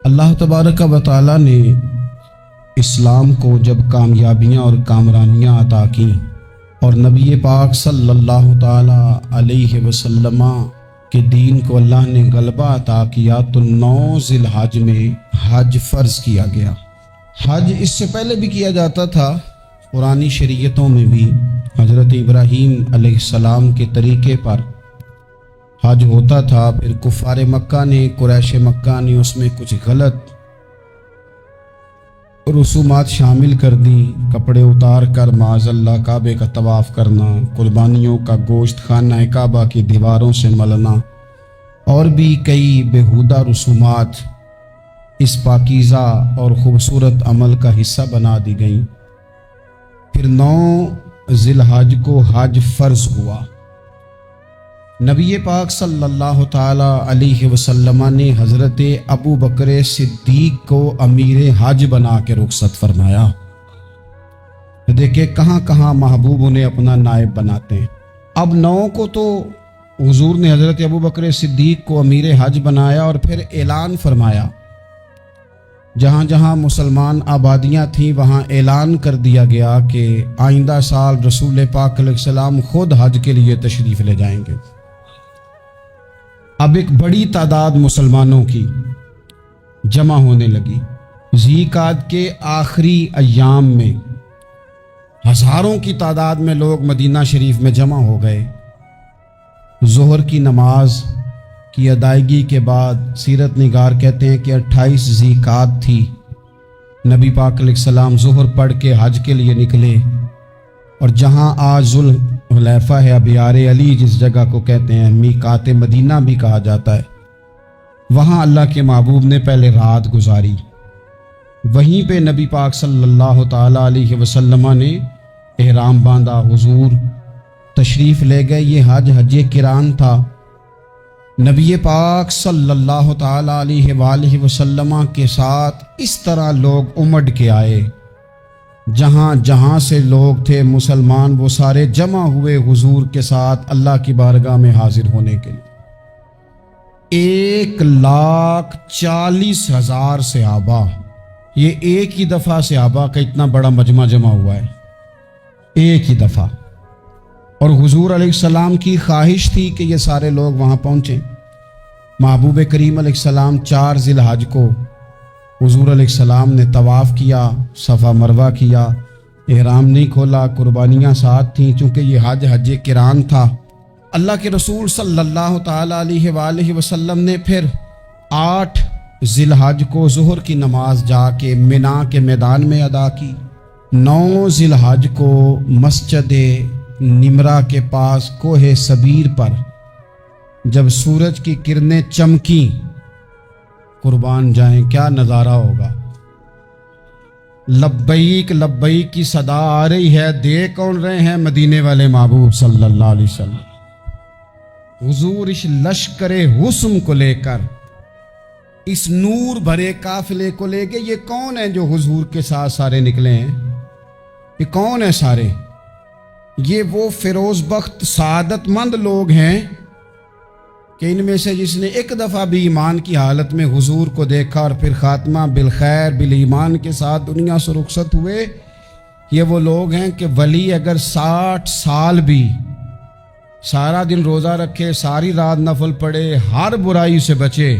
اللہ تبارک و تعالی نے اسلام کو جب کامیابیاں اور کامرانیاں عطا کیں اور نبی پاک صلی اللہ تعالی علیہ وسلم کے دین کو اللہ نے غلبہ عطا کیا تو 9 ذی الحج میں حج فرض کیا گیا۔ حج اس سے پہلے بھی کیا جاتا تھا، قرآنی شریعتوں میں بھی حضرت ابراہیم علیہ السلام کے طریقے پر حج ہوتا تھا۔ پھر کفار مکہ نے، قریش مکہ نے اس میں کچھ غلط رسومات شامل کر دی، کپڑے اتار کر معاذ اللہ کعبے کا طواف کرنا، قربانیوں کا گوشت خانہ کعبہ کی دیواروں سے ملنا اور بھی کئی بیہودہ رسومات اس پاکیزہ اور خوبصورت عمل کا حصہ بنا دی گئیں۔ پھر 9 ذی الحج کو حج فرض ہوا۔ نبی پاک صلی اللہ تعالی علیہ وسلم نے حضرت ابو بکر صدیق کو امیر حج بنا کے رخصت فرمایا۔ دیکھیں کہاں کہاں محبوب انہیں اپنا نائب بناتے ہیں۔ اب 9 کو تو حضور نے حضرت ابو بکر صدیق کو امیر حج بنایا اور پھر اعلان فرمایا، جہاں جہاں مسلمان آبادیاں تھیں وہاں اعلان کر دیا گیا کہ آئندہ سال رسول پاک علیہ السلام خود حج کے لیے تشریف لے جائیں گے۔ اب ایک بڑی تعداد مسلمانوں کی جمع ہونے لگی۔ ذی قعدہ کے آخری ایام میں ہزاروں کی تعداد میں لوگ مدینہ شریف میں جمع ہو گئے۔ ظہر کی نماز کی ادائیگی کے بعد سیرت نگار کہتے ہیں کہ 28 ذی قعدہ تھی، نبی پاک علیہ السلام ظہر پڑھ کے حج کے لیے نکلے، اور جہاں آج ذوالحلیفہ ہے، ابیار علی جس جگہ کو کہتے ہیں، میقات مدینہ بھی کہا جاتا ہے، وہاں اللہ کے محبوب نے پہلے رات گزاری۔ وہیں پہ نبی پاک صلی اللہ تعالی علیہ وسلم نے احرام باندھا، حضور تشریف لے گئے۔ یہ حج قران تھا۔ نبی پاک صلی اللہ تعالی علیہ وآلہ وسلم کے ساتھ اس طرح لوگ امڑ کے آئے، جہاں جہاں سے لوگ تھے مسلمان وہ سارے جمع ہوئے حضور کے ساتھ اللہ کی بارگاہ میں حاضر ہونے کے لیے۔ 1,40,000 صحابہ، یہ ایک ہی دفعہ صحابہ کا اتنا بڑا مجمع جمع ہوا ہے، ایک ہی دفعہ۔ اور حضور علیہ السلام کی خواہش تھی کہ یہ سارے لوگ وہاں پہنچیں۔ محبوب کریم علیہ السلام 4 ذی الحج کو حضور علیہ السلام نے طواف کیا، صفا مروہ کیا، احرام نہیں کھولا، قربانیاں ساتھ تھیں، چونکہ یہ حج قران تھا۔ اللہ کے رسول صلی اللہ تعالی علیہ وآلہ وسلم نے پھر 8 ذی الحج کو ظہر کی نماز جا کے منا کے میدان میں ادا کی۔ 9 ذی الحج کو مسجد نمرہ کے پاس کوہ صبیر پر جب سورج کی کرنیں چمکیں، قربان جائیں کیا نظارہ ہوگا۔ لبیک لبیک کی صدا آ رہی ہے، دے کون رہے ہیں؟ مدینے والے محبوب صلی اللہ علیہ وسلم۔ حضور اس لشکر حسن کو لے کر، اس نور بھرے قافلے کو لے کے، یہ کون ہیں جو حضور کے ساتھ سارے نکلے ہیں؟ یہ کون ہیں سارے؟ یہ وہ فیروز بخت سعادت مند لوگ ہیں کہ ان میں سے جس نے ایک دفعہ بھی ایمان کی حالت میں حضور کو دیکھا اور پھر خاتمہ بالخیر بالایمان کے ساتھ دنیا سے رخصت ہوئے، یہ وہ لوگ ہیں کہ ولی اگر 60 سال بھی سارا دن روزہ رکھے، ساری رات نفل پڑھے، ہر برائی سے بچے،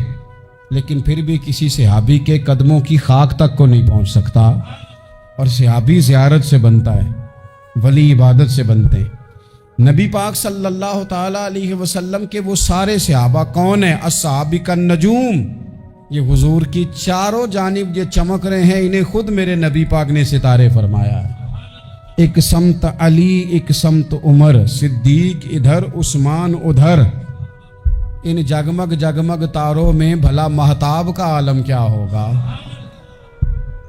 لیکن پھر بھی کسی صحابی کے قدموں کی خاک تک کو نہیں پہنچ سکتا۔ اور صحابی زیارت سے بنتا ہے، ولی عبادت سے بنتے ہیں۔ نبی پاک صلی اللہ تعالی علیہ وسلم کے وہ سارے صحابہ کون ہیں؟ الصحابہ النجوم، یہ حضور کی چاروں جانب یہ چمک رہے ہیں، انہیں خود میرے نبی پاک نے ستارے فرمایا ہے۔ ایک سمت علی، ایک سمت عمر، صدیق ادھر، عثمان ادھر۔ ان جگمگ جگمگ تاروں میں بھلا مہتاب کا عالم کیا ہوگا؟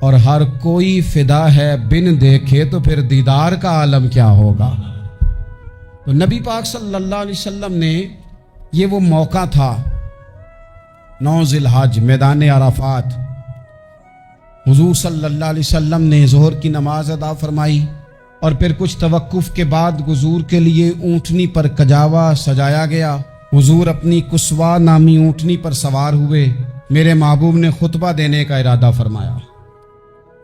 اور ہر کوئی فدا ہے بن دیکھے تو پھر دیدار کا عالم کیا ہوگا؟ تو نبی پاک صلی اللہ علیہ وسلم نے یہ وہ موقع تھا، 9 ذی الحج میدان عرفات، حضور صلی اللہ علیہ وسلم نے ظہر کی نماز ادا فرمائی اور پھر کچھ توقف کے بعد حضور کے لیے اونٹنی پر کجاوا سجایا گیا۔ حضور اپنی کسوا نامی اونٹنی پر سوار ہوئے، میرے महबूब ने खुतबा देने का इरादा फरमाया।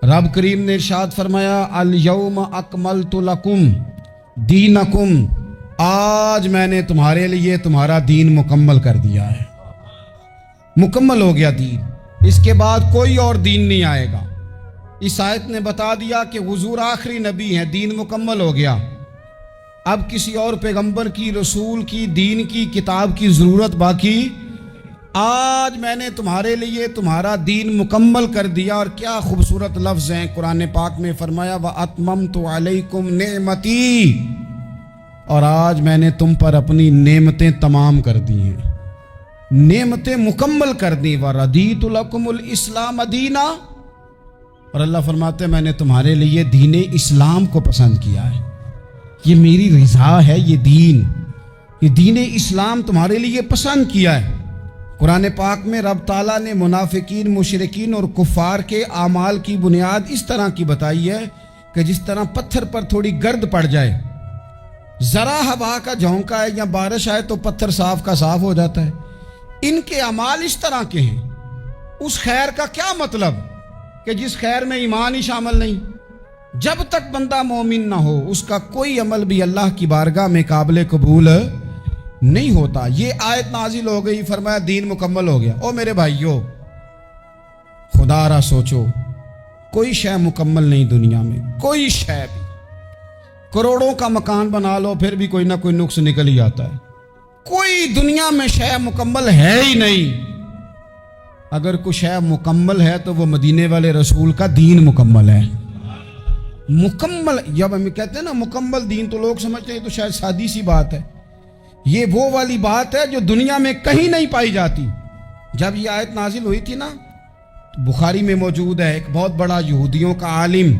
रब करीम ने इरशाद फरमाया, अल-यौम अकमलतु लकुम दीनकुम, आज मैंने तुम्हारे लिए तुम्हारा दीन मुकम्मल कर दिया है। मुकम्मल हो गया दीन, इसके बाद कोई और दीन नहीं आएगा। इस आयत ने बता दिया कि हुजूर आखिरी नबी हैं, दीन मुकम्मल हो गया। अब किसी और पैगंबर की, रसूल की, दीन की, किताब की ज़रूरत बाकी। आज मैंने तुम्हारे लिए तुम्हारा दीन मुकम्मल कर दिया। और क्या खूबसूरत लफ्ज़ हैं कुरान पाक में, फरमाया व अतममतु अलैकुम नेमती, और आज मैंने तुम पर अपनी नेमतें तमाम कर दी हैं, नेमतें मुकम्मल कर दी। व रदीतु लकुमुल इस्लाम दीना, और अल्लाह फरमाते हैं मैंने तुम्हारे लिए दीन इस्लाम को पसंद किया है, ये मेरी रज़ा है, ये दीन इस्लाम तुम्हारे लिए पसंद किया है। कुरान पाक में रब ताला ने मुनाफिकीन, मुशरिकीन और कुफ़ार के आमाल की बुनियाद इस तरह की बताई है कि जिस तरह पत्थर पर थोड़ी गर्द पड़ जाए, ज़रा हवा का झोंका है या बारिश आए तो पत्थर साफ का साफ हो जाता है। इनके अमाल इस तरह के हैं। उस खैर का क्या मतलब कि जिस खैर में ईमान ही शामिल नहीं। जब तक बंदा मोमिन ना हो उसका कोई अमल भी अल्लाह की बारगाह में काबिल कबूल नहीं होता। ये आयत नाजिल हो गई, फरमाया दीन मुकम्मल हो गया। ओ मेरे भाइयों, खुदा रा सोचो, कोई शय मुकम्मल नहीं दुनिया में, कोई शय भी। करोड़ों का मकान बना लो फिर भी कोई ना कोई नुक्स निकल ही आता है। कोई दुनिया में शय मुकम्मल है ही नहीं। अगर कुछ शय मुकम्मल है तो वो मदीने वाले रसूल का दीन मुकम्मल है। मुकम्मल, जब हम कहते हैं ना मुकम्मल दीन, तो लोग समझते हैं तो शायद सादी सी बात है। ये वो वाली बात है जो दुनिया में कहीं नहीं पाई जाती। जब ये आयत नाजिल हुई थी ना, तो बुखारी में मौजूद है, एक बहुत बड़ा यहूदियों का आलिम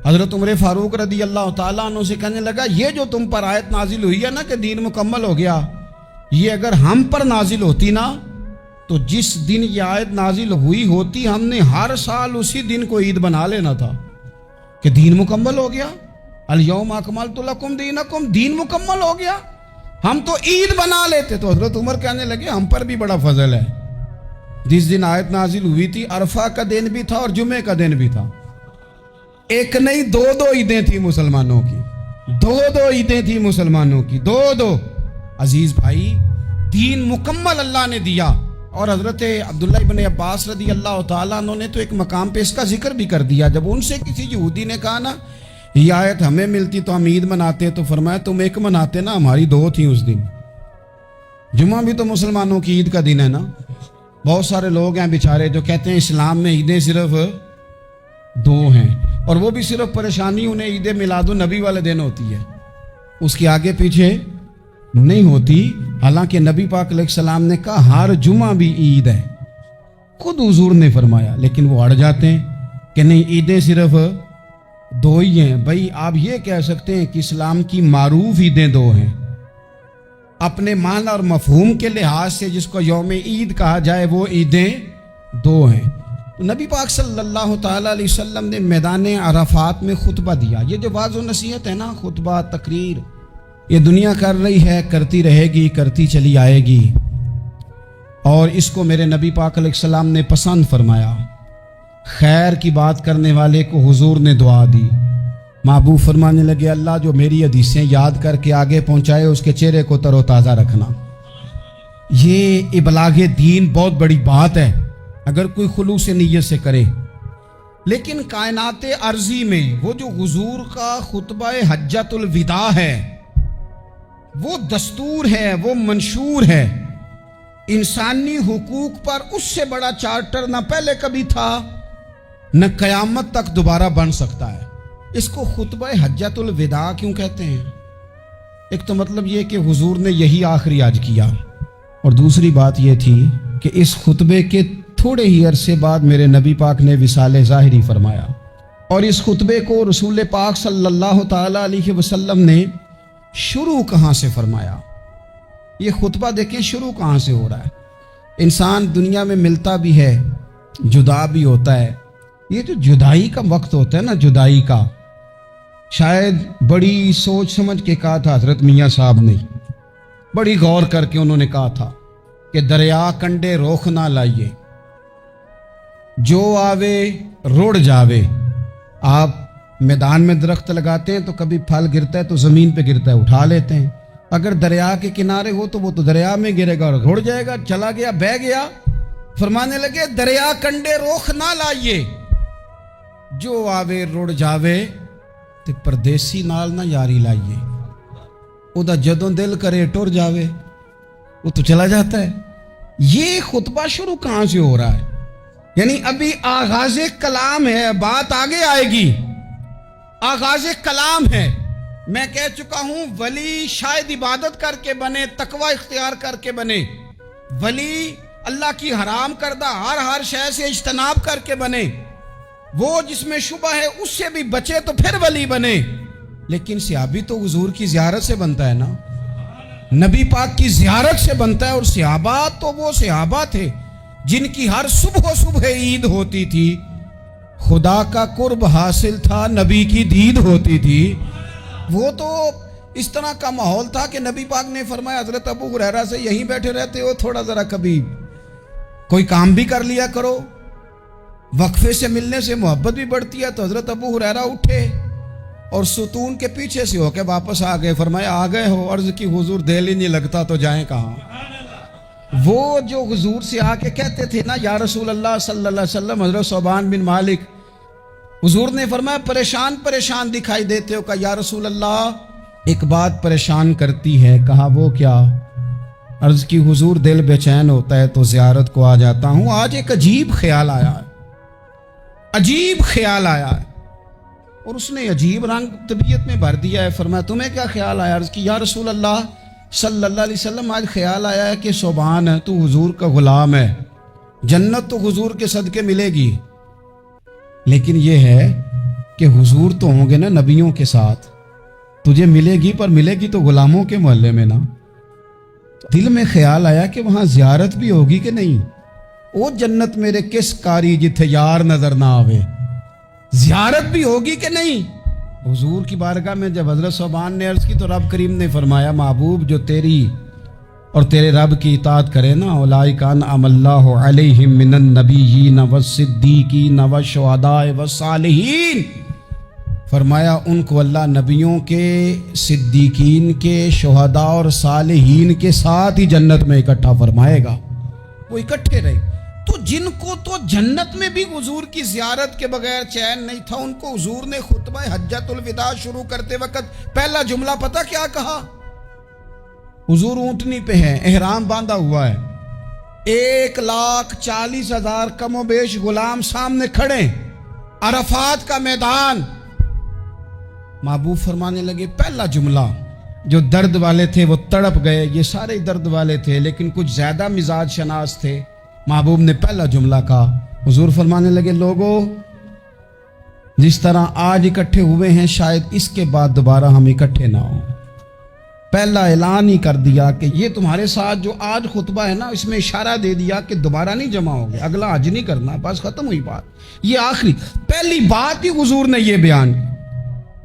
हज़रत उमर फारूक रदी अल्लाह ताला अन्हु से कहने लगा, ये जो तुम पर आयत नाजिल हुई है ना कि दीन मुकम्मल हो गया, ये अगर हम पर नाजिल होती ना, तो जिस दिन ये आयत नाजिल हुई होती हमने हर साल उसी दिन को ईद बना लेना था कि दीन मुकम्मल हो गया। अल-यौम अकमलतु लकुम दीनकुम, दीन मुकम्मल हो गया। हम तो ईद बना लेते। तो हज़रत उमर कहने लगे हम पर भी बड़ा फजल है। जिस दिन आयत नाजिल हुई थी अरफा का दिन भी था और जुमे का दिन भी था। एक नहीं दो ईदें थी मुसलमानों की, दो ईदें थी मुसलमानों की, दो। अजीज भाई, दीन मुकम्मल अल्लाह ने दिया। और हज़रत अब्दुल्लाह इब्न अब्बास रदी अल्लाह ताला अन्हु ने तो एक मकाम पे इसका जिक्र भी कर दिया। जब उनसे किसी यहूदी ने कहा ना ये आयत हमें मिलती तो हम ईद मनाते, तो फरमाया तुम एक मनाते ना, हमारी दो थी उस दिन। जुमा भी तो मुसलमानों की ईद का दिन है ना। बहुत सारे लोग हैं बेचारे जो कहते हैं इस्लाम में ईदें सिर्फ दो हैं, और वो भी सिर्फ परेशानी उन्हें ईद मिलादुन नबी वाले दिन होती है, उसके आगे पीछे नहीं होती। हालांकि नबी पाक अलैहिस्सलाम ने कहा हर जुमा भी ईद है, खुद हुजूर ने फरमाया, लेकिन वो अड़ जाते हैं कि नहीं ईदें सिर्फ दो ही हैं। भाई आप ये कह सकते हैं कि इस्लाम की मारूफ ईदें दो हैं, अपने मान और मफहूम के लिहाज से जिसको यौम ईद कहा जाए वो ईदें दो हैं। तो नबी पाक सल्लल्लाहु ताला अलैहि वसल्लम ने मैदान अराफात में खुतबा दिया। ये जो वाज़ और नसीहत है ना, खुतबा तकरीर, ये दुनिया कर रही है, करती रहेगी, करती चली आएगी। और इसको मेरे नबी पाक अलैहिस्सलाम ने पसंद फरमाया। खैर की बात करने वाले को हुजूर ने दुआ दी। महबूब फरमाने लगे, अल्लाह जो मेरी हदीसें याद करके आगे पहुंचाए उसके चेहरे को तरोताज़ा रखना। ये इबलागे दीन बहुत बड़ी बात है अगर कोई खुलूस नीयत से करे। लेकिन कायनात अर्जी में वो जो हुजूर का खुतबा हज्जतुल विदा है, वो दस्तूर है, वो मंशूर है। इंसानी हुकूक पर उससे बड़ा चार्टर न पहले कभी था न कयामत तक दोबारा बन सकता है। इसको खुतबा हज्जतुल विदा क्यों कहते हैं? एक तो मतलब ये कि हुजूर ने यही आखिरी आज किया, और दूसरी बात ये थी कि इस खुतबे के थोड़े ही अरसे बाद मेरे नबी पाक ने विसाले ज़ाहिरी फरमाया। और इस खुतबे को रसूल पाक सल्लल्लाहु ताला अलैहि वसल्लम ने शुरू कहाँ से फरमाया? ये खुतबा देखें शुरू कहाँ से हो रहा है। इंसान दुनिया में मिलता भी है, जुदा भी होता है। ये जो जुदाई का वक्त होता है ना, जुदाई का, शायद बड़ी सोच समझ के कहा था हजरत मियाँ साहब ने, बड़ी गौर करके उन्होंने कहा था कि दरिया कंडे रोख ना लाइए, जो आवे रुड़ जावे। आप मैदान में दरख्त लगाते हैं तो कभी फल गिरता है तो ज़मीन पे गिरता है, उठा लेते हैं। अगर दरिया के किनारे हो तो वो तो दरिया में गिरेगा और रुड़ जाएगा, चला गया, बह गया। फरमाने लगे दरिया कंडे रोख ना लाइए, जो आवे रुड़ जावे, ते परदेसी नाल ना यारी लाइए। उदा जदों दिल करे टुर जावे, वो तो चला जाता है। ये खुतबा शुरू कहां से हो रहा है? यानी अभी आगाज़े कलाम है, बात आगे आएगी। आगाज़े कलाम है। मैं कह चुका हूं वली शायद इबादत करके बने, तकवा इख्तियार करके बने। वली अल्लाह की हराम करदा हर शय से इज्तनाब करके बने। वो जिसमें शुबा है उससे भी बचे तो फिर वली बने। लेकिन सहाबी तो हुजूर की ज़ियारत से बनता है ना, नबी पाक की ज़ियारत से बनता है। और सहाबा तो वो सहाबा थे जिनकी हर सुबह सुबह ईद होती थी, खुदा का कुर्ब हासिल था, नबी की दीद होती थी। वो तो इस तरह का माहौल था कि नबी पाक ने फरमाया हजरत अबू हुरैरा से यहीं बैठे रहते हो, थोड़ा ज़रा कभी कोई काम भी कर लिया करो, वक्फे से मिलने से मोहब्बत भी बढ़ती है। तो हजरत अबू हुरैरा उठे और सुतून के पीछे से होके वापस आ गए। फरमाया आ गए हो? अर्ज की हुजूर दिल ही नहीं लगता तो जाएं कहाँ। वो जो हुजूर से आके कहते थे ना या रसूल अल्लाह सल्लल्लाहु अलैहि वसल्लम, हजरत सोबान बिन मालिक, हुजूर ने फरमाया परेशान परेशान दिखाई देते हो। कहा या रसूल अल्लाह एक बात परेशान करती है। कहा वो क्या? अर्ज की हुजूर दिल बेचैन होता है तो ज़ियारत को आ जाता हूँ। आज एक अजीब ख्याल आया है, अजीब ख्याल आया है। और उसने अजीब रंग तबीयत में भर दिया है। फरमाया तुम्हें क्या ख्याल आया? अर्ज की या रसूल अल्लाह सल्लल्लाहु अलैहि वसल्लम आज ख्याल आया है कि सोबान है, तू हुजूर का गुलाम है, जन्नत तो हुजूर के सदके मिलेगी, लेकिन यह है कि हुजूर तो होंगे ना नबियों के साथ, तुझे मिलेगी पर मिलेगी तो गुलामों के मोहल्ले में ना। दिल में ख्याल आया कि वहां ज़ियारत भी होगी कि नहीं। ओ जन्नत मेरे किस कारी जिथे यार नजर ना आवे, ज़ियारत भी होगी कि नहीं। हुजूर की बारगाह में जब हजरत सोबान ने अर्ज की तो रब करीम ने फरमाया महबूब जो तेरी और तेरे रब की इताअत करे ना, उलाइकान अमल्लाहु अलैहिम मिनन नबिय्यीन वस्सिद्दीकीन वशुहदाए वस्सालिहीन। फरमाया उनको अल्लाह नबियों के, सिद्दीकीन के, शुहदा और सालिहीन के साथ ही जन्नत में इकट्ठा फरमाएगा। वो इकट्ठे रहे। तो जिनको तो जन्नत में भी हुजूर की ज़ियारत के बगैर चैन नहीं था, उनको हुजूर ने खुतबा हज्जतुल विदा शुरू करते वक्त पहला जुमला पता क्या कहा? हुजूर ऊंटनी पे है, एहराम बांधा हुआ है, 1,40,000 कमोबेश गुलाम सामने खड़े, अरफात का मैदान। महबूब फरमाने लगे पहला जुमला, जो दर्द वाले थे वो तड़प गए, ये सारे दर्द वाले थे लेकिन कुछ ज्यादा मिजाज शनास थे। महबूब ने पहला जुमला कहा। हुजूर फरमाने लगे लोगों जिस तरह आज इकट्ठे हुए हैं शायद इसके बाद दोबारा हम इकट्ठे ना हो। पहला ऐलान ही कर दिया कि ये तुम्हारे साथ जो आज खुतबा है ना, इसमें इशारा दे दिया कि दोबारा नहीं जमा होगे, अगला हज नहीं करना, बस खत्म हुई बात। ये आखिरी पहली बात ही हुजूर ने ये बयान की।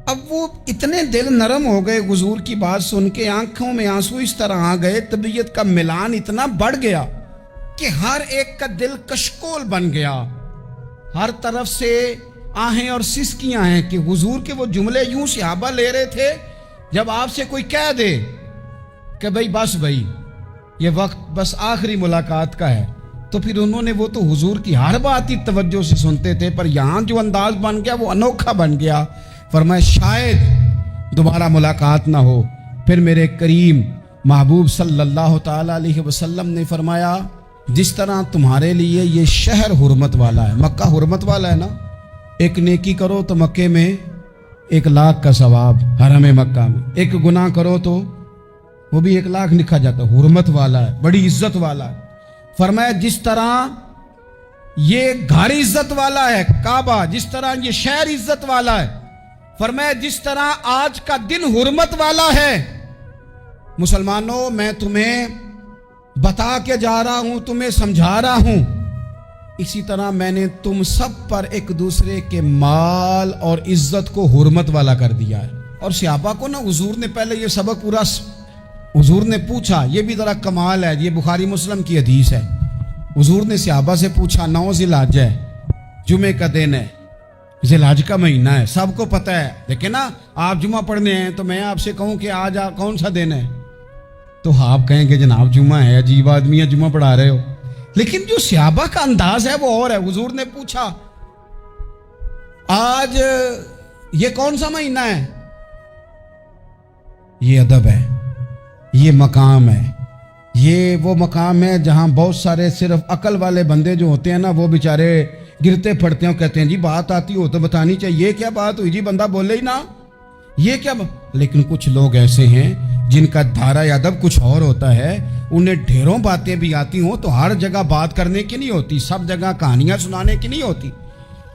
अब वो इतने दिल नरम हो गए हुजूर की बात सुन के, आंखों में आंसू इस तरह आ गए, तबीयत का मिलान इतना बढ़ गया कि हर एक का दिल कशकोल बन गया। हर तरफ से आहें और सिसकियां हैं कि हुजूर के वो जुमले यूं सहाबा ले रहे थे जब आपसे कोई कह दे कि भाई ये वक्त बस आखिरी मुलाकात का है, तो फिर उन्होंने वो तो हुजूर की हर बात ही तवज्जो से सुनते थे, पर यहां जो अंदाज बन गया वो अनोखा बन गया। फरमाया शायद दोबारा मुलाकात ना हो। फिर मेरे करीम महबूब सल्लल्लाहु ताला अलैहि वसल्लम ने फरमाया जिस तरह तुम्हारे लिए ये शहर हुर्मत वाला है, मक्का हुर्मत वाला है ना, एक नेकी करो तो मक्के में 1,00,000 का सवाब, हरम मक्का में एक गुनाह करो तो वो भी 1,00,000 लिखा जाता है, हुर्मत वाला है, बड़ी इज्जत वाला है। फरमाया जिस तरह ये घर इज्जत वाला है काबा, जिस तरह ये शहर इज्जत वाला है, फरमाया जिस तरह आज का दिन हुर्मत वाला है। मुसलमानों मैं तुम्हें बता के जा रहा हूं, तुम्हें समझा रहा हूं, इसी तरह मैंने तुम सब पर एक दूसरे के माल और इज्जत को हुर्मत वाला कर दिया है। और सहाबा को ना हुजूर ने पहले ये सबक पूरा हुजूर ने पूछा, ये भी जरा कमाल है, ये बुखारी मुस्लिम की हदीस है। हुजूर ने सहाबा से पूछा 9 ज़िलहज है, जुमे का दिन है, ज़िलहज का महीना है, सबको पता है। लेकिन ना आप जुमा पढ़ने हैं तो मैं आपसे कहूं कि आज कौन सा दिन है, तो आप कहेंगे जनाब जुमा है, अजीब आदमी है, जुमा पढ़ा रहे हो। लेकिन जो सहाबा का अंदाज है वो और है। हुजूर ने पूछा आज ये कौन सा महीना है, ये अदब है, ये मकाम है, ये वो मकाम है जहां बहुत सारे सिर्फ अकल वाले बंदे जो होते हैं ना, वो बेचारे गिरते पड़ते हैं, कहते हैं जी बात आती हो तो बतानी चाहिए, क्या बात हुई जी, बंदा बोले ही ना, ये क्या। लेकिन कुछ लोग ऐसे हैं जिनका धारा अदब कुछ और होता है, उन्हें ढेरों बातें भी आती हों तो हर जगह बात करने की नहीं होती, सब जगह कहानियां सुनाने की नहीं होती।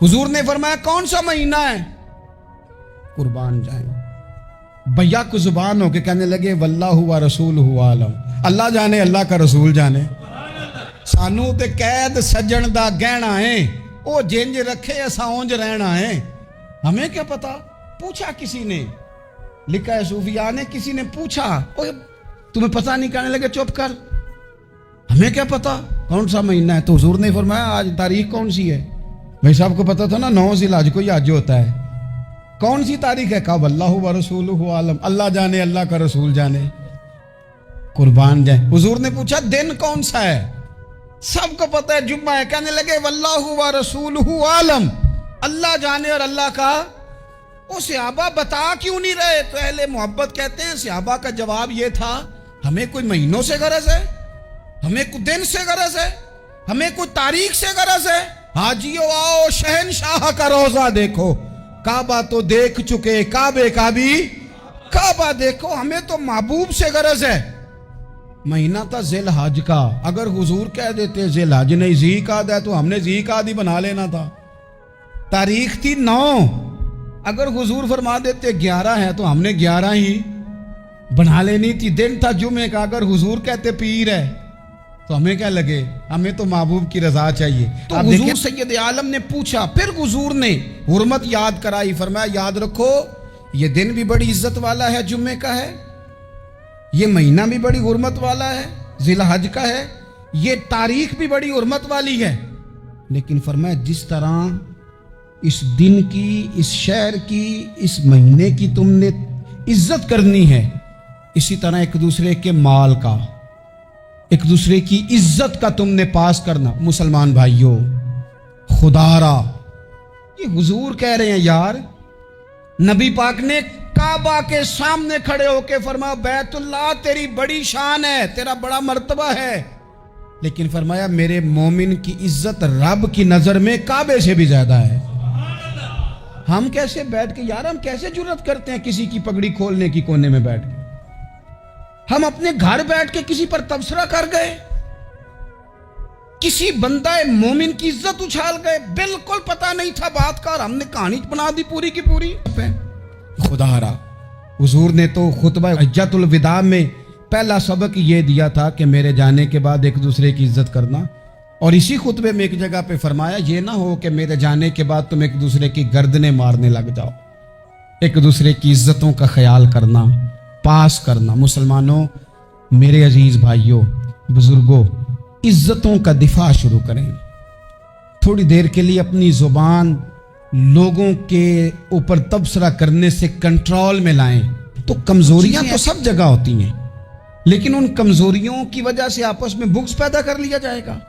हुजूर ने फरमाया कौन सा महीना है, कुर्बान जाए भैया को जुबान होके कहने लगे वल्लाहु व रसूलहु आलम, अल्लाह जाने अल्लाह का रसूल जाने। सानू ते कैद सज्जन दा गहना है, ओ जिंज रखे असा उंज रहना है, हमें क्या पता। पूछा किसी ने, लिखा है सूफिया ने, किसी ने पूछा तुम्हें पता नहीं, कहने लगे चुप कर, हमें क्या पता कौन सा महीना है। तो हुजूर ने फरमाया आज तारीख कौन सी है, भाई साहब को पता था ना 9 ज़िलहज को हज होता है, कौन सी तारीख है, कहा वल्लाहु व रसूलहु आलम, अल्लाह जाने अल्लाह का रसूल जाने, कुर्बान जाए। हुजूर ने पूछा दिन कौन सा है, सबको पता है जुम्मा है, कहने लगे वल्लाहु व रसूलहु आलम, अल्लाह जाने और अल्लाह का। वो सहाबा बता क्यों नहीं रहे, तो अहले मोहब्बत कहते हैं सहाबा का जवाब ये था हमें कोई महीनों से गरज है, हमें कोई दिन से गरज है, हमें कोई तारीख से गरज है। हाजियो आओ शहनशाह का रोजा देखो, काबा तो देख चुके, काबे का भी काबा देखो, हमें तो महबूब से गरज है। महीना था ज़िलहज का, अगर हुजूर कह देते ज़िलहज नहीं ज़ीक़ाद है तो हमने ज़ीक़ाद ही बना लेना था। तारीख थी 9, अगर हुजूर फरमा देते 11 है तो हमने 11 ही बना लेनी थी। दिन था जुमे का, अगर हुजूर कहते पीर है तो हमें क्या लगे, हमें तो महबूब की रजा चाहिए। तो हुजूर सैयद आलम ने पूछा, फिर हुजूर ने हुर्मत याद कराई, फरमाया याद रखो ये दिन भी बड़ी इज्जत वाला है, जुम्मे का है, ये महीना भी बड़ी हुर्मत वाला है, ज़िलहज का है, ये तारीख भी बड़ी हुर्मत वाली है। लेकिन फरमाया जिस तरह इस दिन की, इस शहर की, इस महीने की तुमने इज्जत करनी है, इसी तरह एक दूसरे के माल का, एक दूसरे की इज्जत का तुमने पास करना। मुसलमान भाइयों, खुदारा ये हुजूर कह रहे हैं यार, नबी पाक ने काबा के सामने खड़े होके फरमाया बैतुल्लाह तेरी बड़ी शान है, तेरा बड़ा मर्तबा है, लेकिन फरमाया मेरे मोमिन की इज्जत रब की नजर में काबे से भी ज्यादा है। हम कैसे बैठ के यार, हम कैसे जुर्रत करते हैं किसी की पगड़ी खोलने की कोने में बैठ के, हम अपने घर बैठ के किसी पर तबसरा कर गए, किसी बंदा मोमिन की इज्जत उछाल गए, बिल्कुल पता नहीं था बात का, और हमने कहानी बना दी पूरी की पूरी। खुदारा हुजूर ने तो खुतबा हज्जतुल विदा में पहला सबक ये दिया था कि मेरे जाने के बाद एक दूसरे की इज्जत करना, और इसी खुतबे में एक जगह पे फरमाया ये ना हो कि मेरे जाने के बाद तुम एक दूसरे की गर्दनें मारने लग जाओ, एक दूसरे की इज्जतों का ख्याल करना, पास करना। मुसलमानों, मेरे अजीज भाइयों, बुजुर्गों, इज्जतों का दिफा शुरू करें। थोड़ी देर के लिए अपनी जुबान लोगों के ऊपर तबसरा करने से कंट्रोल में लाएं। तो कमजोरियां तो सब जगह होती हैं, लेकिन उन कमजोरियों की वजह से आपस में बुग़्ज़ पैदा कर लिया जाएगा।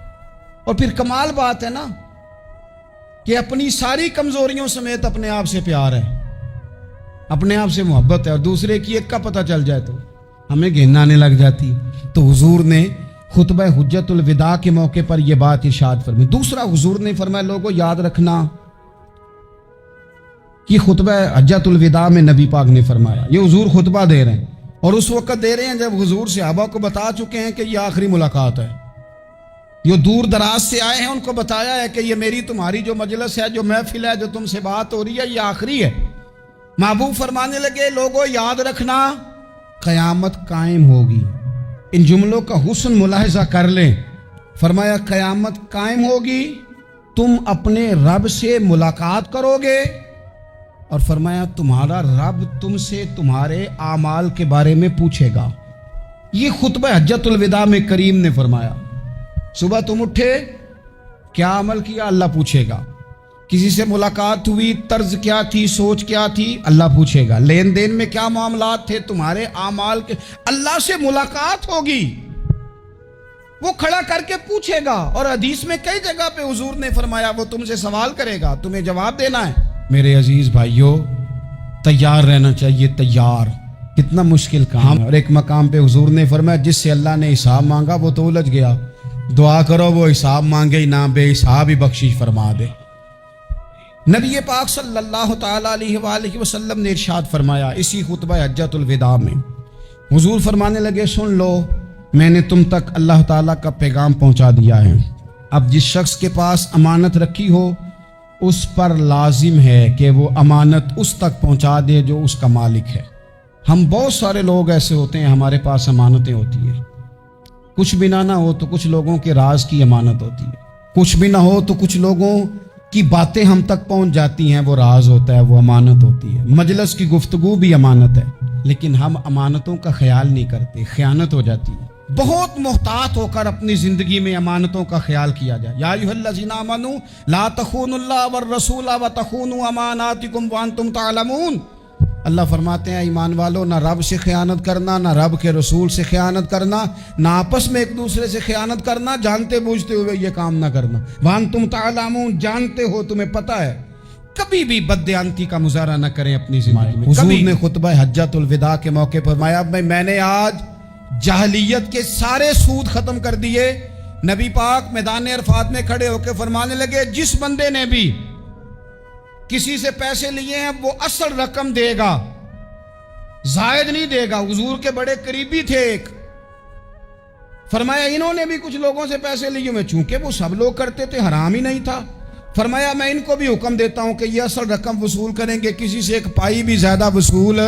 और फिर कमाल बात है ना कि अपनी सारी कमजोरियों समेत अपने आप से प्यार है, अपने आप से मोहब्बत है, और दूसरे की एक का पता चल जाए तो हमें घिन आने लग जाती। तो हुजूर ने खुतबा हुज्जतुल विदा के मौके पर यह बात इरशाद फरमाई। दूसरा हुजूर ने फरमाया लोगों याद रखना, ये खुतबा हज्जतुल विदा में नबी पाक ने फरमाया, ये हुजूर खुतबा दे रहे हैं, और उस वक्त दे रहे हैं जब हुजूर सहाबा को बता चुके हैं कि ये आखिरी मुलाकात है। ये दूर दराज से आए हैं, उनको बताया है कि ये मेरी तुम्हारी जो मजलिस है, जो महफिल है, जो तुमसे बात हो रही है, ये आखिरी है। महबूब फरमाने लगे लोगों याद रखना कयामत कायम होगी। इन जुमलों का हुस्न मुलाहिजा कर लें। फरमाया कयामत कायम होगी, तुम अपने रब से मुलाकात करोगे, और फरमाया तुम्हारा रब तुमसे तुम्हारे आमाल के बारे में पूछेगा। ये खुतबा हज्जतुल विदा में करीम ने फरमाया, सुबह तुम उठे क्या अमल किया, अल्लाह पूछेगा। کسی سے ملاقات ہوئی، طرز کیا تھی، سوچ کیا تھی، اللہ پوچھے گا۔ لین دین میں کیا معاملات تھے، تمہارے اعمال کے، اللہ سے ملاقات ہوگی، وہ کھڑا کر کے پوچھے گا۔ اور حدیث میں کئی جگہ پہ حضور نے فرمایا وہ تم سے سوال کرے گا، تمہیں جواب دینا ہے۔ میرے عزیز بھائیوں، تیار رہنا چاہیے، تیار۔ کتنا مشکل کام ہے۔ اور ایک مقام پہ حضور نے فرمایا جس سے اللہ نے حساب مانگا وہ تو الجھ گیا، دعا کرو وہ حساب مانگے ہی نہ، بے حساب ہی بخشش فرما دے۔ نبی پاک صلی اللہ تعالی علیہ وآلہ وسلم نے ارشاد فرمایا اسی خطبہ حجۃ الوداع میں، حضور فرمانے لگے سن لو، میں نے تم تک اللہ تعالیٰ کا پیغام پہنچا دیا ہے۔ اب جس شخص کے پاس امانت رکھی ہو اس پر لازم ہے کہ وہ امانت اس تک پہنچا دے جو اس کا مالک ہے۔ ہم بہت سارے لوگ ایسے ہوتے ہیں، ہمارے پاس امانتیں ہوتی ہیں، کچھ بھی نہ ہو تو کچھ لوگوں کے راز کی امانت ہوتی ہے، کچھ بھی نہ ہو تو کچھ لوگوں کی باتیں ہم تک پہنچ جاتی ہیں، وہ راز ہوتا ہے، وہ امانت ہوتی ہے۔ مجلس کی گفتگو بھی امانت ہے، لیکن ہم امانتوں کا خیال نہیں کرتے، خیانت ہو جاتی ہے۔ بہت محتاط ہو کر اپنی زندگی میں امانتوں کا خیال کیا جائے۔ یا ایھا الذین آمنوا لا تخونوا اللہ والرسول وتخونوا اماناتکم وانتم تعلمون۔ اللہ فرماتے ہیں ایمان والو، نہ رب سے خیانت کرنا، نہ رب کے رسول سے خیانت کرنا، نہ آپس میں ایک دوسرے سے خیانت کرنا، جانتے بوجھتے ہوئے یہ کام نہ کرنا۔ وانتم تعلمون، جانتے ہو، تمہیں پتہ ہے۔ کبھی بھی بددیانتی کا مظاہرہ نہ کریں اپنی زندگی میں۔ حضور نے خطبہ حجۃ الوداع کے موقع پر فرمایا میں نے آج جاہلیت کے سارے سود ختم کر دیے۔ نبی پاک میدان عرفات میں کھڑے ہو کے فرمانے لگے جس بندے نے بھی کسی سے پیسے لیے ہیں وہ اصل رقم دے گا، زائد نہیں دے گا۔ حضور کے بڑے قریبی تھے ایک، فرمایا انہوں نے بھی کچھ لوگوں سے پیسے لیے ہوئے، چونکہ وہ سب لوگ کرتے تھے، حرام ہی نہیں تھا۔ فرمایا میں ان کو بھی حکم دیتا ہوں کہ یہ اصل رقم وصول کریں گے، کسی سے ایک پائی بھی زیادہ وصول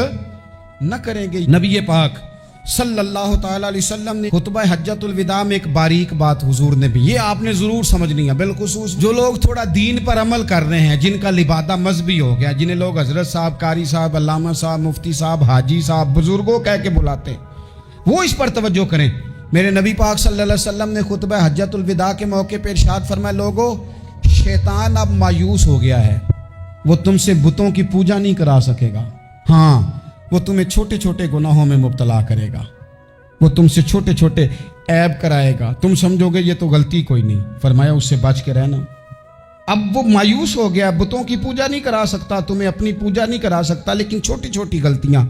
نہ کریں گے۔ نبی پاک صلی اللہ تعالی علیہ وسلم نے خطبہ حجۃ الوداع میں ایک باریک بات حضور نے بھی، یہ آپ نے ضرور سمجھنی ہے، بالخصوص جو لوگ تھوڑا دین پر عمل کر رہے ہیں، جن کا لبادہ مذہبی ہو گیا، جنہیں لوگ حضرت صاحب، قاری صاحب، علامہ صاحب، مفتی صاحب، حاجی صاحب، بزرگوں کہہ کے بلاتے ہیں، وہ اس پر توجہ کریں۔ میرے نبی پاک صلی اللہ علیہ وسلم نے خطبہ حجۃ الوداع کے موقع پہ ارشاد فرمایا لوگو، شیطان اب مایوس ہو گیا ہے، وہ تم سے بتوں کی پوجا نہیں کرا سکے گا، ہاں وہ تمہیں چھوٹے چھوٹے گناہوں میں مبتلا کرے گا، وہ تم سے چھوٹے چھوٹے عیب کرائے گا، تم سمجھو گے یہ تو غلطی کوئی نہیں، فرمایا اس سے بچ کے رہنا۔ اب وہ مایوس ہو گیا، بتوں کی پوجا نہیں کرا سکتا، تمہیں اپنی پوجا نہیں کرا سکتا، لیکن چھوٹی چھوٹی غلطیاں،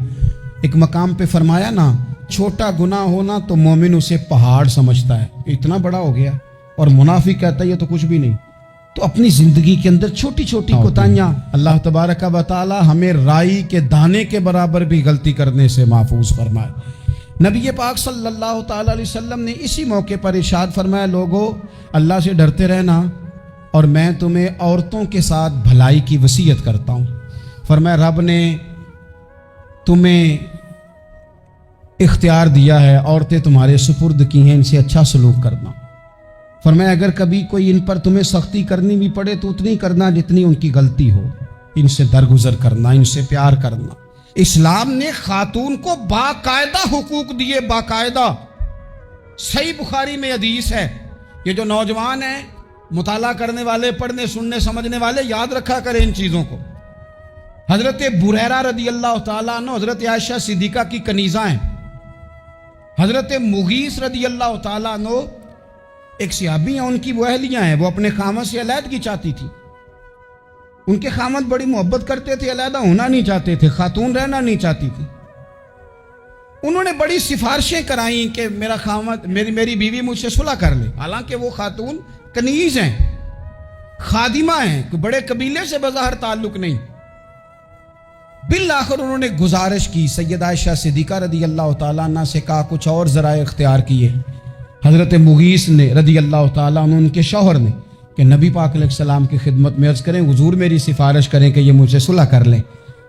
ایک مقام پہ فرمایا نا چھوٹا گناہ ہونا تو مومن اسے پہاڑ سمجھتا ہے، اتنا بڑا ہو گیا، اور منافق کہتا ہے یہ تو کچھ بھی نہیں۔ تو اپنی زندگی کے اندر چھوٹی چھوٹی کوتاہیاں، اللہ تبارک و تعالی ہمیں رائی کے دانے کے برابر بھی غلطی کرنے سے محفوظ فرمائے۔ نبی پاک صلی اللہ تعالی علیہ وسلم نے اسی موقع پر ارشاد فرمایا لوگو اللہ سے ڈرتے رہنا، اور میں تمہیں عورتوں کے ساتھ بھلائی کی وصیت کرتا ہوں۔ فرمایا رب نے تمہیں اختیار دیا ہے، عورتیں تمہارے سپرد کی ہیں، ان سے اچھا سلوک کرنا۔ فرمایا اگر کبھی کوئی ان پر تمہیں سختی کرنی بھی پڑے تو اتنی کرنا جتنی ان کی غلطی ہو، ان سے درگزر کرنا، ان سے پیار کرنا۔ اسلام نے خاتون کو باقاعدہ حقوق دیے، باقاعدہ۔ صحیح بخاری میں حدیث ہے، یہ جو نوجوان ہیں، مطالعہ کرنے والے، پڑھنے سننے سمجھنے والے، یاد رکھا کریں ان چیزوں کو۔ حضرت بریرہ رضی اللہ تعالیٰ عنہ حضرت عائشہ صدیقہ کی کنیزہ ہیں۔ حضرت مغیث رضی اللہ تعالیٰ عنہ ایک صحابی ہیں، ان کی وہ اہلیہ ہیں، وہ اپنے خامد سے علیحدگی چاہتی تھی، ان کے خامد بڑی محبت کرتے تھے، علیحدہ ہونا نہیں چاہتے تھے، خاتون رہنا نہیں چاہتی تھی۔ انہوں نے بڑی سفارشیں کرائیں کہ میرا خامد، میری بیوی مجھ سے صلح کر لے، حالانکہ وہ خاتون کنیز ہیں، خادمہ ہیں، کوئی بڑے قبیلے سے بظاہر تعلق نہیں۔ بالآخر انہوں نے گزارش کی، سیدہ عائشہ صدیقہ رضی اللہ تعالیٰ عنہ سے کہا کچھ اور ذرائع اختیار کیے۔ حضرت مغیث نے رضی اللہ تعالیٰ عنہ، ان کے شوہر نے، کہ نبی پاک علیہ السلام کی خدمت میں عرض کریں حضور میری سفارش کریں کہ یہ مجھ سے صلح کر لیں۔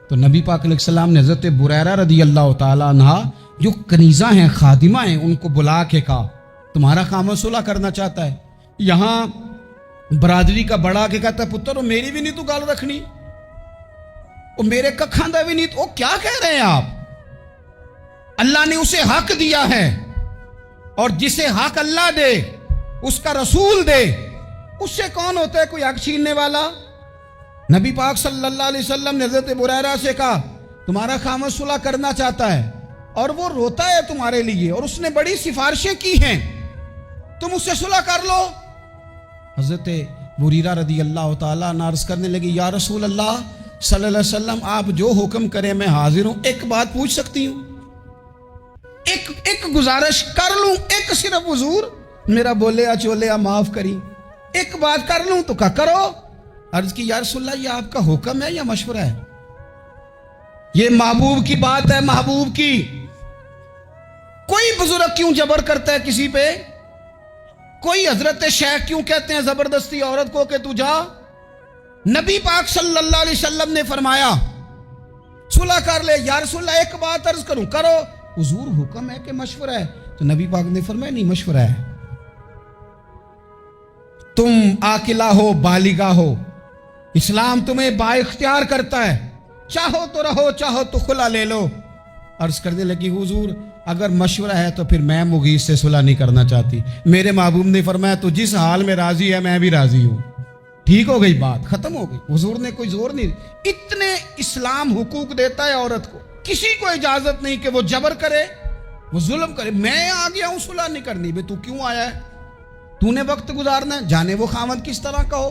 تو نبی پاک علیہ السلام نے حضرت بریرہ رضی اللہ تعالیٰ عنہ جو کنیزہ ہیں، خادمہ ہیں، ان کو بلا کے کہا تمہارا خامد صلح کرنا چاہتا ہے۔ یہاں برادری کا بڑا کے کہتا ہے پتر وہ میری بھی نہیں تو گال رکھنی، وہ میرے ککھاں دا بھی نہیں تو، وہ کیا کہہ رہے ہیں آپ؟ اللہ نے اسے حق دیا ہے، اور جسے حق اللہ دے اس کا رسول دے، اس سے کون ہوتا ہے کوئی حق چھیننے والا؟ نبی پاک صلی اللہ علیہ وسلم نے حضرت بریرہ سے کہا تمہارا خامد صلح کرنا چاہتا ہے اور وہ روتا ہے تمہارے لیے اور اس نے بڑی سفارشیں کی ہیں، تم اس سے صلح کر لو۔ حضرت بریرہ رضی اللہ تعالیٰ عنہ عرض کرنے لگی یا رسول اللہ صلی اللہ علیہ وسلم آپ جو حکم کریں میں حاضر ہوں، ایک بات پوچھ سکتی ہوں؟ ایک گزارش کر لوں؟ ایک صرف حضور میرا بولیا چولیا معاف کری، ایک بات کر لوں؟ تو کہا کرو۔ عرض کی یا رسول اللہ یہ آپ کا حکم ہے یا مشورہ ہے؟ یہ محبوب کی بات ہے، محبوب کی۔ کوئی بزرگ کیوں جبر کرتا ہے کسی پہ؟ کوئی حضرت شیخ کیوں کہتے ہیں زبردستی عورت کو کہ تو جا؟ نبی پاک صلی اللہ علیہ وسلم نے فرمایا صلح کر لے۔ یا رسول اللہ ایک بات عرض کروں؟ کرو۔ حضور حکم ہے کہ مشورہ ہے؟ تو نبی پاک نے فرمایا نہیں مشورہ ہے۔ تم عاقلہ ہو، بالغہ ہو، اسلام تمہیں با اختیار کرتا ہے، چاہو تو رہو چاہو تو خلا لے لو۔ عرض کرنے لگی حضور اگر مشورہ ہے تو پھر میں مغیث سے صلح نہیں کرنا چاہتی۔ میرے محبوب نے فرمایا تو جس حال میں راضی ہے میں بھی راضی ہوں۔ ٹھیک ہو گئی بات، ختم ہو گئی۔ حضور نے کوئی زور نہیں، اتنے اسلام حقوق دیتا ہے عورت کو، کسی کو اجازت نہیں کہ وہ جبر کرے، وہ ظلم کرے۔ میں آ گیا ہوں صلح نہیں کرنی، بے تو کیوں آیا ہے؟ تو نے وقت گزارنا ہے، جانے وہ خامد کس طرح کا ہو۔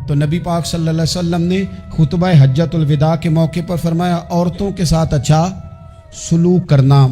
تو نبی پاک صلی اللہ علیہ وسلم نے خطبہ حجۃ الوداع کے موقع پر فرمایا عورتوں کے ساتھ اچھا سلوک کرنا